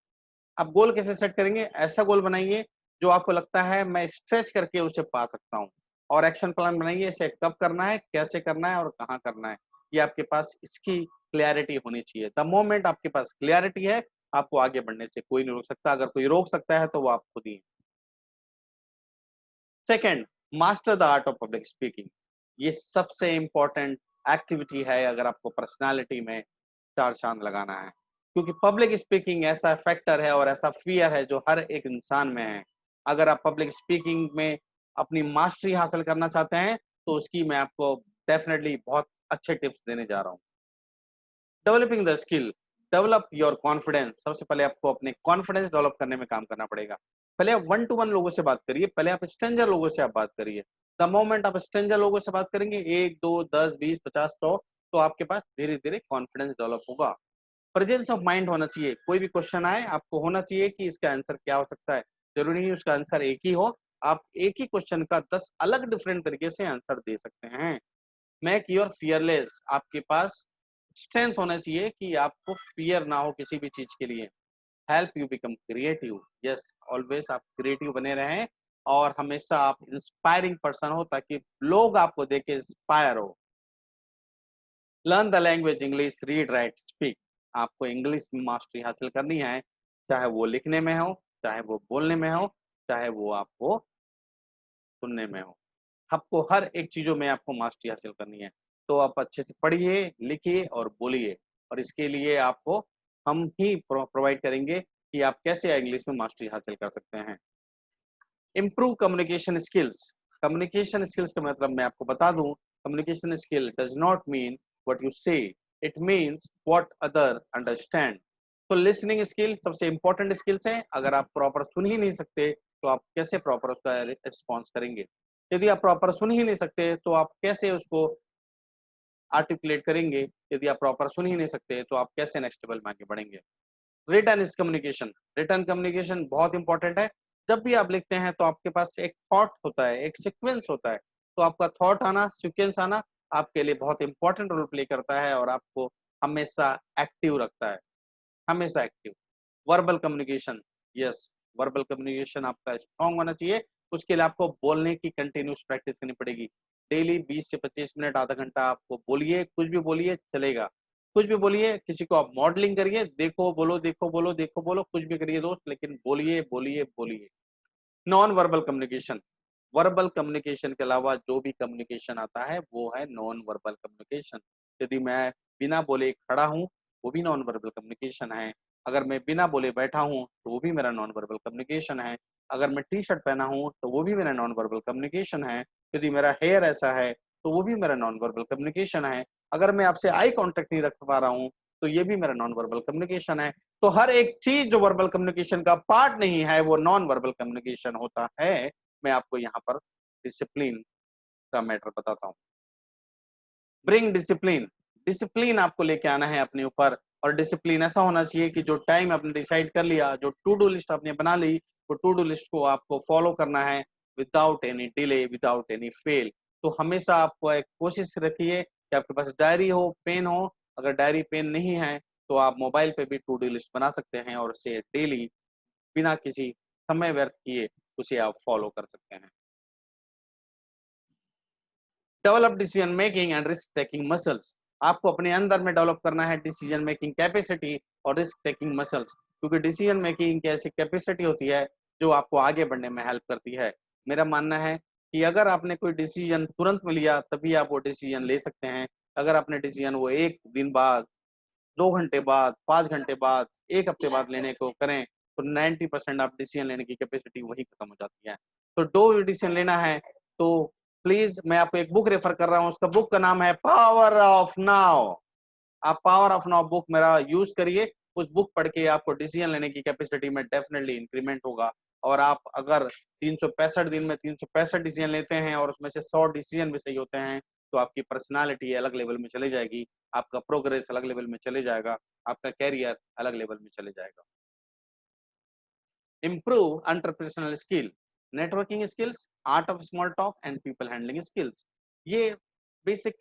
आप गोल कैसे सेट करेंगे? ऐसा गोल बनाइए जो आपको लगता है मैं स्ट्रेच करके उसे पा सकता हूँ, और एक्शन प्लान बनाइए इसे कब करना है, कैसे करना है और कहाँ करना है। ये आपके पास इसकी क्लैरिटी होनी चाहिए। द मोमेंट आपके पास क्लैरिटी है, आपको आगे बढ़ने से कोई नहीं रोक सकता। अगर कोई रोक सकता है तो वो आप खुद ही। Second, master the art of public speaking. ये सबसे इंपॉर्टेंट एक्टिविटी है अगर आपको पर्सनालिटी में चार चांद लगाना है। क्योंकि पब्लिक स्पीकिंग ऐसा फैक्टर है और ऐसा फियर है जो हर एक इंसान में है। अगर आप पब्लिक स्पीकिंग में अपनी मास्टरी हासिल करना चाहते हैं, तो उसकी मैं आपको डेफिनेटली बहुत अच्छे टिप्स देने जा रहा हूँ। Developing the skill, develop your confidence, सबसे पहले आपको अपने कॉन्फिडेंस डेवलप करने में काम करना पड़ेगा। पहले आप 1 टू 1 लोगों से बात करिए, पहले आप स्ट्रेंजर लोगों से आप बात करिए। द मोमेंट आप स्ट्रेंजर लोगों से बात करेंगे 1, 2, 10, 20, 50, 100, तो आपके पास धीरे-धीरे कॉन्फिडेंस डेवलप होगा। प्रेजेंस ऑफ माइंड होना चाहिए, कोई भी क्वेश्चन आए आपको होना चाहिए कि इसका आंसर क्या हो सकता है। जरूरी नहीं उसका आंसर एक ही हो, आप एक ही क्वेश्चन का 10 अलग डिफरेंट तरीके से आंसर दे सकते हैं। मेक योर फियरलेस, आपके पास स्ट्रेंथ होना चाहिए कि आपको फियर ना हो किसी भी चीज के लिए। Help you become creative, yes always आप क्रिएटिव बने रहें और हमेशा आप इंस्पायरिंग पर्सन हो ताकि लोग आपको देख के इंस्पायर हो। Learn the language English, read write speak, आपको इंग्लिश में मास्टरी हासिल करनी है, चाहे वो लिखने में हो, चाहे वो बोलने में हो, चाहे वो आपको सुनने में हो। आपको हर एक चीजों में आपको मास्टरी हासिल करनी है। तो आप अच्छे से पढ़िए, लिखिए और बोलिए, और इसके लिए आपको हम ही प्रोवाइड करेंगे कि आप कैसे इंग्लिश में मास्टरी हासिल कर सकते हैं। Improve communication skills, communication skills का मतलब मैं आपको बता दूं, communication skill does not mean what you say, it means what other understand. तो लिसनिंग स्किल सबसे इंपॉर्टेंट स्किल्स है, अगर आप प्रॉपर सुन ही नहीं सकते तो आप कैसे प्रॉपर उसका रिस्पॉन्स करेंगे। यदि आप प्रॉपर सुन ही नहीं सकते तो आप कैसे उसको आर्टिकुलेट करेंगे। यदि आप प्रॉपर सुन ही नहीं सकते तो आप कैसे नेक्स्ट लेवल में आगे बढ़ेंगे। Return is communication, return communication बहुत इंपॉर्टेंट है। जब भी आप लिखते हैं तो आपके पास एक थॉट होता है, एक सीक्वेंस होता है, तो आपका थॉट आना, सीक्वेंस आना आपके लिए बहुत इंपॉर्टेंट रोल प्ले करता है और आपको हमेशा एक्टिव रखता है, हमेशा active. Verbal communication, yes verbal communication आपका स्ट्रांग होना चाहिए। उसके लिए आपको बोलने की कंटिन्यूस प्रैक्टिस करनी पड़ेगी। डेली 20 से 25 मिनट, आधा घंटा आपको बोलिए, कुछ भी बोलिए चलेगा, कुछ भी बोलिए। किसी को आप मॉडलिंग करिए, देखो बोलो, देखो बोलो, देखो बोलो, कुछ भी करिए दोस्त, लेकिन बोलिए बोलिए बोलिए। Non verbal communication, verbal communication के अलावा जो भी कम्युनिकेशन आता है वो है नॉन वर्बल कम्युनिकेशन। यदि मैं बिना बोले खड़ा हूँ वो भी नॉन वर्बल कम्युनिकेशन है, अगर मैं बिना बोले बैठा हूँ तो वो भी मेरा नॉन वर्बल कम्युनिकेशन है, अगर मैं टी शर्ट पहना हूँ तो वो भी मेरा नॉन वर्बल कम्युनिकेशन है, यदि मेरा हेयर ऐसा है तो वो भी मेरा नॉन वर्बल कम्युनिकेशन है, अगर मैं आपसे आई कॉन्टेक्ट नहीं रख पा रहा हूँ तो ये भी मेरा नॉन वर्बल कम्युनिकेशन है। तो हर एक चीज जो वर्बल कम्युनिकेशन का पार्ट नहीं है वो नॉन वर्बल कम्युनिकेशन होता है। मैं आपको यहाँ पर डिसिप्लिन का मैटर बताता हूँ। ब्रिंग डिसिप्लिन, डिसिप्लिन आपको लेके आना है अपने ऊपर, और डिसिप्लिन ऐसा होना चाहिए कि जो टाइम आपने डिसाइड कर लिया, जो टू डू लिस्ट आपने बना ली, वो टू डू लिस्ट को आपको फॉलो करना है without any delay, without any fail. तो हमेशा आपको एक कोशिश रखिए कि आपके पास डायरी हो, पेन हो, अगर डायरी पेन नहीं है तो आप मोबाइल पे भी टू डू लिस्ट बना सकते हैं और उसे डेली बिना किसी समय व्यर्थ किए उसे आप फॉलो कर सकते हैं। Develop decision making and risk taking muscles, आपको अपने अंदर में डेवलप करना है डिसीजन मेकिंग कैपेसिटी और रिस्क टेकिंग मसल्स, क्योंकि डिसीजन मेकिंग की ऐसी कैपेसिटी होती है जो आपको आगे बढ़ने में हेल्प करती है। मेरा मानना है कि अगर आपने कोई डिसीजन तुरंत में लिया तभी आप वो डिसीजन ले सकते हैं, अगर आपने डिसीजन वो 1 दिन बाद, 2 घंटे बाद, 5 घंटे बाद, 1 हफ्ते बाद लेने को करें तो 90% आप डिसीजन लेने की कैपेसिटी वही खत्म हो जाती है। तो दो डिसीजन लेना है तो प्लीज मैं आपको एक बुक रेफर कर रहा हूँ, उसका बुक का नाम है पावर ऑफ नाउ। आप पावर ऑफ नाउ बुक मेरा यूज करिए, उस बुक पढ़ के आपको डिसीजन लेने की कैपेसिटी में डेफिनेटली इंक्रीमेंट होगा। और आप अगर 365 दिन में 365 डिसीजन लेते हैं और उसमें से 100 डिसीजन भी सही होते हैं तो आपकी पर्सनालिटी अलग लेवल में चले जाएगी, आपका प्रोग्रेस अलग लेवल में चले जाएगा, आपका कैरियर अलग लेवल में चले जाएगा। Improve interpersonal skill, networking skills, art of small talk and people handling skills, ये बेसिक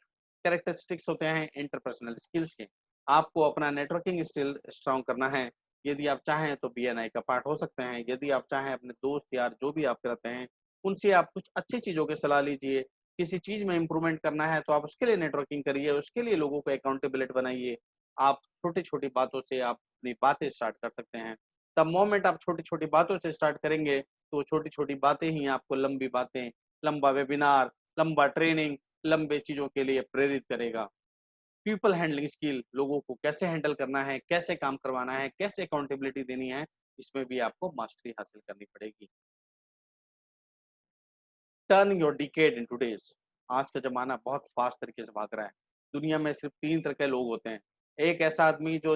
कैरेक्टरिस्टिक्स होते हैं इंटरपर्सनल स्किल्स के। आपको अपना नेटवर्किंग स्किल स्ट्रॉन्ग करना है। यदि आप चाहें तो बीएनआई का पार्ट हो सकते हैं, यदि आप चाहें अपने दोस्त यार जो भी आप करते हैं उनसे आप कुछ अच्छी चीजों की सलाह लीजिए। किसी चीज में इंप्रूवमेंट करना है तो आप उसके लिए नेटवर्किंग करिए, उसके लिए लोगों को अकाउंटेबिलिटी बनाइए। आप छोटी छोटी बातों से आप अपनी बातें स्टार्ट कर सकते हैं। द मोमेंट आप छोटी छोटी बातों से स्टार्ट करेंगे तो छोटी छोटी बातें ही आपको लंबी बातें, लंबा वेबिनार, लंबा ट्रेनिंग, लंबे चीजों के लिए प्रेरित करेगा। पीपल हैंडलिंग स्किल, लोगों को कैसे हैंडल करना है, कैसे काम करवाना है, कैसे अकाउंटेबिलिटी देनी है, इसमें भी आपको मास्टरी हासिल करनी पड़ेगी। Turn your decade into days, आज का जमाना बहुत फास्ट तरीके से भाग रहा है। दुनिया में सिर्फ 3 तरह के लोग होते हैं। एक ऐसा आदमी जो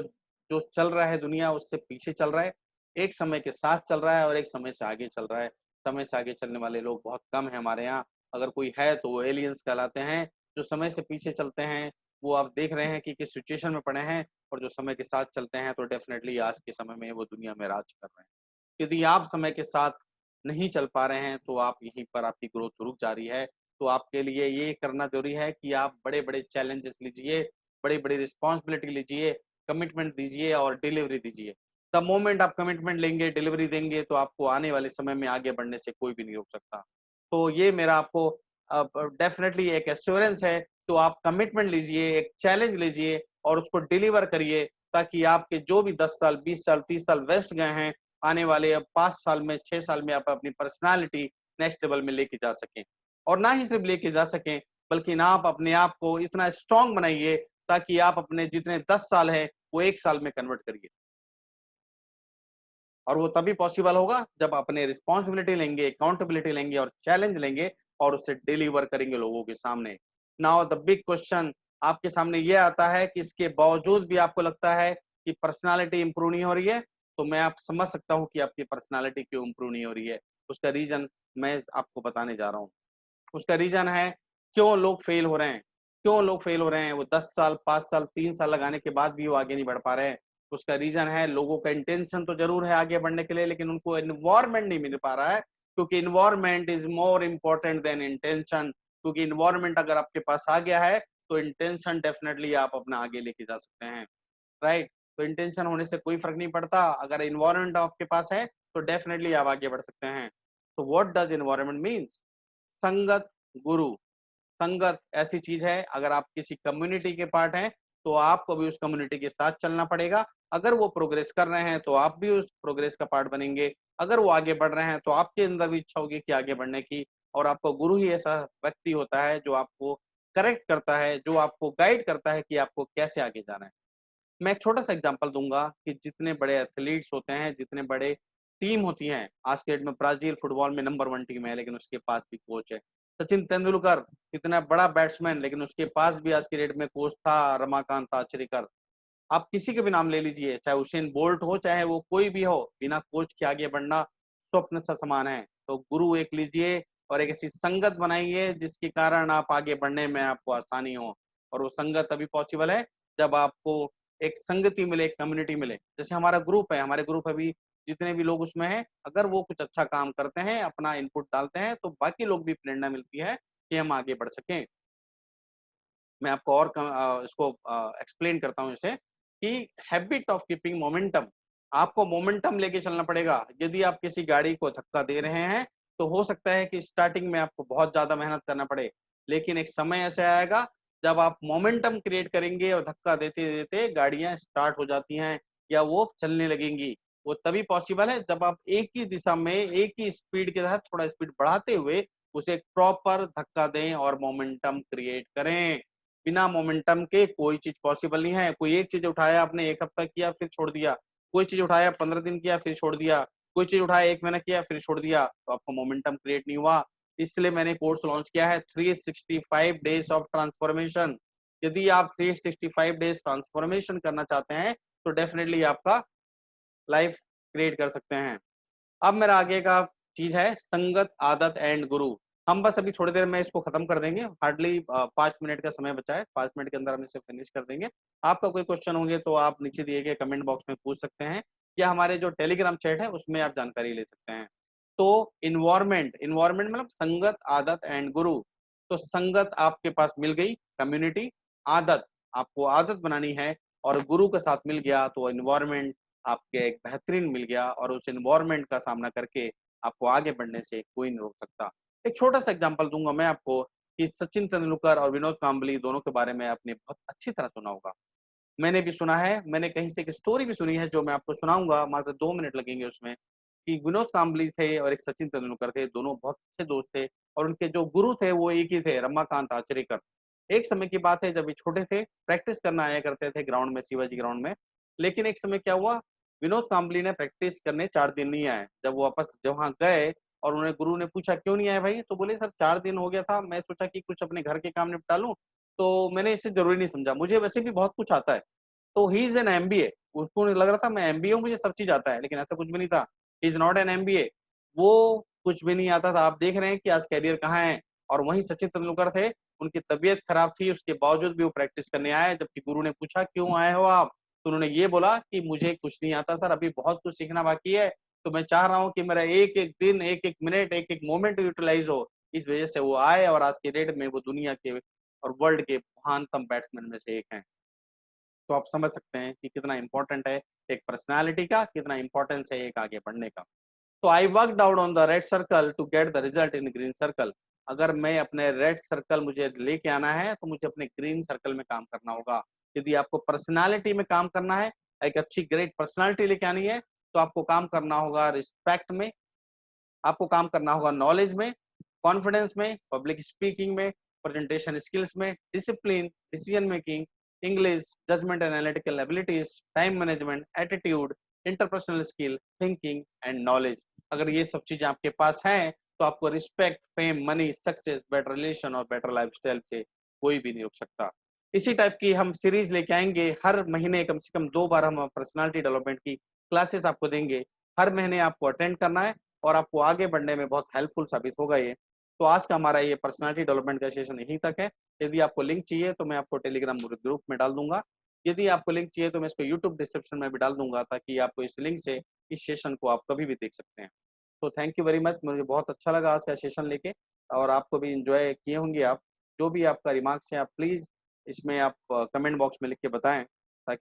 जो चल रहा है दुनिया उससे पीछे चल रहा है, एक समय के साथ चल रहा है और एक समय से आगे चल रहा है। समय से आगे चलने वाले लोग बहुत कम है हमारे यहाँ, अगर कोई है तो वो एलियंस कहलाते हैं। जो समय से पीछे चलते हैं वो आप देख रहे हैं कि किस सिचुएशन में पड़े हैं, और जो समय के साथ चलते हैं तो डेफिनेटली आज के समय में वो दुनिया में राज कर रहे हैं। यदि आप समय के साथ नहीं चल पा रहे हैं तो आप यहीं पर आपकी ग्रोथ रुक जा रही है। तो आपके लिए ये करना ज़रूरी है कि आप बड़े-बड़े चैलेंजेस लीजिए, बड़ी-बड़ी रिस्पॉन्सिबिलिटी लीजिए, कमिटमेंट दीजिए और डिलीवरी दीजिए। द मोमेंट आप कमिटमेंट लेंगे, डिलीवरी देंगे तो आपको आने वाले समय में आगे बढ़ने से कोई भी नहीं रोक सकता। तो ये मेरा आपको डेफ़िनेटली एक एश्योरेंस है, तो आप कमिटमेंट लीजिए, एक चैलेंज लीजिए और उसको डिलीवर करिए, ताकि आपके जो भी 10 साल, 20 साल, 30 साल वेस्ट गए हैं, आने वाले अब 5 साल में, 6 साल में आप अपनी पर्सनैलिटी नेक्स्ट लेवल में लेके जा सकें। और ना ही सिर्फ लेके जा सकें, बल्कि ना आप अपने आप को इतना स्ट्रॉन्ग बनाइए, ताकि आप अपने जितने 10 साल हैं, वो 1 साल में कन्वर्ट करिए। और वो तभी पॉसिबल होगा जब अपने रिस्पॉन्सिबिलिटी लेंगे, अकाउंटेबिलिटी लेंगे और चैलेंज लेंगे और उसे डिलीवर करेंगे लोगों के सामने। नाउ द बिग क्वेश्चन आपके सामने ये आता है कि इसके बावजूद भी आपको लगता है कि पर्सनैलिटी इंप्रूव नहीं हो रही है, तो मैं आप समझ सकता हूँ कि आपकी पर्सनैलिटी क्यों इंप्रूव नहीं हो रही है। उसका रीज़न मैं आपको बताने जा रहा हूँ। उसका रीज़न है क्यों लोग फेल हो रहे हैं। क्यों लोग फेल हो रहे हैं? वो 10 साल, 5 साल, 3 साल लगाने के बाद भी वो आगे नहीं बढ़ पा रहे हैं। उसका रीज़न है लोगों का इंटेंशन तो ज़रूर है आगे बढ़ने के लिए, लेकिन उनको एनवायरनमेंट नहीं मिल पा रहा है, क्योंकि environment is more important then intention. क्योंकि एनवायरनमेंट अगर आपके पास आ गया है, तो इंटेंशन डेफिनिटली आप अपना आगे लेके जा सकते हैं, राइट? तो इंटेंशन होने से कोई फ़र्क नहीं पड़ता, अगर एनवायरनमेंट आपके पास है, तो डेफिनिटली आप आगे बढ़ सकते हैं। तो व्हाट डज़ एनवायरनमेंट मीन्स? संगत, गुरु। संगत ऐसी चीज है, अगर आप किसी कम्युनिटी के पार्ट हैं तो आपको भी उस कम्युनिटी के साथ चलना पड़ेगा। अगर वो प्रोग्रेस कर रहे हैं तो आप भी उस प्रोग्रेस का पार्ट बनेंगे। अगर वो आगे बढ़ रहे हैं तो आपके अंदर भी इच्छा होगी कि आगे बढ़ने की, और आपका गुरु ही ऐसा व्यक्ति होता है जो आपको करेक्ट करता है, जो आपको गाइड करता है कि आपको कैसे आगे जाना है। मैं एक छोटा सा एग्जांपल दूंगा कि जितने बड़े एथलीट्स होते हैं, जितने बड़े टीम होती हैं, आज के डेट में ब्राजील फुटबॉल में नंबर 1 टीम है, लेकिन उसके पास भी कोच है। सचिन तेंदुलकर इतना बड़ा बैट्समैन, लेकिन उसके पास भी आज के डेट में कोच था, रमाकांत आचरेकर। आप किसी के भी नाम ले लीजिए, चाहे उसेन बोल्ट हो, चाहे वो कोई भी हो, बिना कोच के आगे बढ़ना स्वप्न सा समान है। तो गुरु एक लीजिए और एक ऐसी संगत बनाइए जिसके कारण आप आगे बढ़ने में आपको आसानी हो। और वो संगत तभी पॉसिबल है जब आपको एक संगति मिले, एक कम्युनिटी मिले। जैसे हमारा ग्रुप है, हमारे ग्रुप अभी जितने भी लोग उसमें हैं, अगर वो कुछ अच्छा काम करते हैं, अपना इनपुट डालते हैं, तो बाकी लोग भी प्रेरणा मिलती है कि हम आगे बढ़ सकें। मैं आपको और इसको एक्सप्लेन करता हूँ इसे, कि हैबिट ऑफ कीपिंग मोमेंटम। आपको मोमेंटम लेके चलना पड़ेगा। यदि आप किसी गाड़ी को धक्का दे रहे हैं, तो हो सकता है कि स्टार्टिंग में आपको बहुत ज़्यादा मेहनत करना पड़े, लेकिन एक समय ऐसे आएगा जब आप मोमेंटम क्रिएट करेंगे और धक्का देते-देते गाड़ियाँ स्टार्ट हो जाती हैं या वो चलने लगेंगी। वो तभी पॉसिबल है जब आप एक ही दिशा में, एक ही स्पीड के साथ थोड़ा स्पीड बढ़ाते हुए उसे प्रॉपर धक्का दें और मोमेंटम क्रिएट करें। बिना मोमेंटम के कोई चीज पॉसिबल नहीं है। कोई एक चीज उठाया, आपने 1 हफ्ता किया फिर छोड़ दिया, कोई चीज उठाया 15 दिन किया फिर छोड़ दिया, कोई चीज उठाया 1 महीना किया फिर छोड़ दिया, तो आपको मोमेंटम क्रिएट नहीं हुआ। इसलिए मैंने कोर्स लॉन्च किया है 365 डेज ऑफ ट्रांसफॉर्मेशन। यदि आप 365 डेज ट्रांसफॉर्मेशन करना चाहते हैं तो डेफिनेटली आपका लाइफ क्रिएट कर सकते हैं। अब मेरा आगे का चीज है संगत, आदत एंड गुरु। हम बस अभी थोड़ी देर में इसको खत्म कर देंगे, हार्डली 5 मिनट का समय बचा है, 5 मिनट के अंदर हम इसे फिनिश कर देंगे। आपका कोई क्वेश्चन होंगे तो आप नीचे दिए गए कमेंट बॉक्स में पूछ सकते हैं, या हमारे जो टेलीग्राम चैट है उसमें आप जानकारी ले सकते हैं। तो इन्वायरमेंट, इन्वायरमेंट मतलब संगत, आदत एंड गुरु। तो संगत आपके पास मिल गई, कम्युनिटी। आदत, आपको आदत बनानी है, और गुरु के साथ मिल गया तो इन्वायरमेंट आपके एक बेहतरीन मिल गया, और उस एनवायरनमेंट का सामना करके आपको आगे बढ़ने से कोई नहीं रोक सकता। एक छोटा सा एग्जांपल दूंगा मैं आपको कि सचिन तेंदुलकर और विनोद कांबली दोनों के बारे में आपने बहुत अच्छी तरह सुना होगा। मैंने भी सुना है, मैंने कहीं से एक स्टोरी भी सुनी है जो मैं आपको सुनाऊंगा, मात्र 2 मिनट लगेंगे उसमें। कि विनोद कांबली थे और एक सचिन तेंदुलकर थे, दोनों बहुत अच्छे दोस्त थे, और उनके जो गुरु थे वो एक ही थे, रमाकांत आचरेकर। एक समय की बात है जब ये छोटे थे, प्रैक्टिस करना आया करते थे ग्राउंड में, शिवाजी ग्राउंड में। लेकिन एक समय क्या हुआ, विनोद कांबली ने प्रैक्टिस करने 4 दिन नहीं आए। जब वो वापस जब वहां गए और उन्हें गुरु ने पूछा क्यों नहीं आए भाई, तो बोले सर 4 दिन हो गया था, मैं सोचा कि कुछ अपने घर के काम निपटा लूं, तो मैंने इसे जरूरी नहीं समझा, मुझे वैसे भी बहुत कुछ आता है। तो ही इज एन एमबीए, उसको लग रहा था मैं एमबीए हूँ, मुझे सब चीज आता है, लेकिन ऐसा कुछ भी नहीं था। Is not an MBA. वो कुछ भी नहीं आता था। आप देख रहे हैं कि आज कैरियर कहाँ है। और वहीं सचिन तेंदुलकर थे, उनकी तबीयत खराब थी, उसके बावजूद भी वो प्रैक्टिस करने आए। जबकि गुरु ने पूछा क्यों आए हो आप, तो उन्होंने ये बोला कि मुझे कुछ नहीं आता सर, अभी बहुत कुछ सीखना बाकी है, तो मैं चाह रहा हूँ कि मेरा एक एक दिन, एक एक मिनट, एक एक मोमेंट यूटिलाइज हो। इस वजह से वो आए और आज के डेट में वो दुनिया के और वर्ल्ड के महानतम बैट्समैन में से एक हैं। तो आप समझ सकते हैं कि कितना इंपॉर्टेंट है एक पर्सनालिटी का, कितना इंपॉर्टेंस है एक आगे बढ़ने का। तो I worked out on the red circle to get the result in green circle. अगर मैं अपने रेड सर्कल मुझे लेके आना है तो मुझे अपने ग्रीन सर्कल में काम करना होगा। यदि आपको पर्सनालिटी में काम करना है, एक अच्छी ग्रेट पर्सनालिटी लेके आनी है, तो आपको काम करना होगा रिस्पेक्ट में, आपको काम करना होगा नॉलेज में, कॉन्फिडेंस में, पब्लिक स्पीकिंग में, प्रेजेंटेशन स्किल्स में, discipline, decision making, English, judgement analytical abilities, time management, attitude, interpersonal skill, thinking and knowledge. अगर ये सब चीजें आपके पास हैं तो आपको respect, fame, money, success, better relation और बेटर लाइफस्टाइल से कोई भी नहीं रोक सकता। इसी टाइप की हम सीरीज लेके आएंगे। हर महीने कम से कम 2 बार हम पर्सनालिटी डेवलपमेंट की क्लासेस आपको देंगे। हर महीने आपको अटेंड करना है और आपको आगे बढ़ने में बहुत हेल्पफुल साबित होगा ये। तो आज का हमारा ये पर्सनालिटी डेवलपमेंट का सेशन यहीं तक है। यदि आपको लिंक चाहिए तो मैं आपको टेलीग्राम ग्रुप में डाल दूंगा। यदि आपको लिंक चाहिए तो मैं इसको यूट्यूब डिस्क्रिप्शन में भी डाल दूंगा, ताकि आपको इस लिंक से इस सेशन को आप कभी भी देख सकते हैं। तो थैंक यू वेरी मच, मुझे बहुत अच्छा लगा आज का सेशन लेके, और आपको भी इंजॉय किए होंगे आप। जो भी आपका रिमार्क्स है आप प्लीज इसमें आप कमेंट बॉक्स में लिख के बताएं, ताकि